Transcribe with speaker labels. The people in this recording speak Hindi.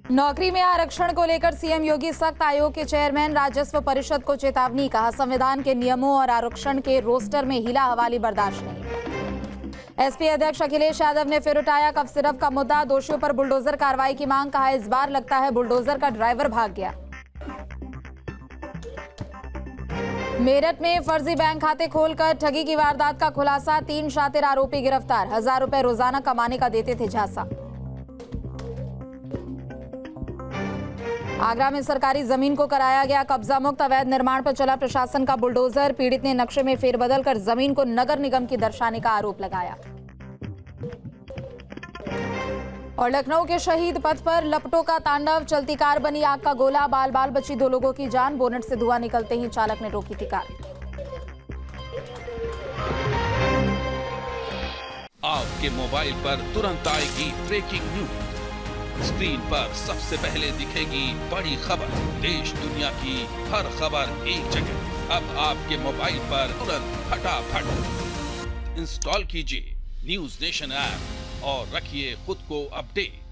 Speaker 1: नौकरी में आरक्षण को लेकर सीएम योगी सख्त। आयोग के चेयरमैन राजस्व परिषद को चेतावनी। कहा, संविधान के नियमों और आरक्षण के रोस्टर में हिला हवाली बर्दाश्त नहीं। एसपी अध्यक्ष अखिलेश यादव ने फिर उठाया कफ सिरप का मुद्दा। दोषियों पर बुलडोजर कार्रवाई की मांग। कहा, इस बार लगता है बुलडोजर का ड्राइवर भाग गया। मेरठ में फर्जी बैंक खाते खोलकर ठगी की वारदात का खुलासा। 3 शातिर आरोपी गिरफ्तार। 1000 रुपए रोजाना कमाने का देते थे झांसा। आगरा में सरकारी जमीन को कराया गया कब्जा मुक्त। अवैध निर्माण पर चला प्रशासन का बुलडोजर। पीड़ित ने नक्शे में फेरबदल कर जमीन को नगर निगम की दर्शाने का आरोप लगाया। और लखनऊ के शहीद पथ पर लपटों का तांडव। चलती कार बनी आग का गोला। बाल बाल बची 2 लोगों की जान। बोनट से धुआं निकलते ही चालक ने रोकी थी कार।
Speaker 2: आपके मोबाइल पर तुरंत आएगी ब्रेकिंग न्यूज। स्क्रीन पर सबसे पहले दिखेगी बड़ी खबर। देश दुनिया की हर खबर एक जगह। अब आपके मोबाइल पर तुरंत फटाफट इंस्टॉल कीजिए न्यूज नेशन ऐप और रखिए खुद को अपडेट।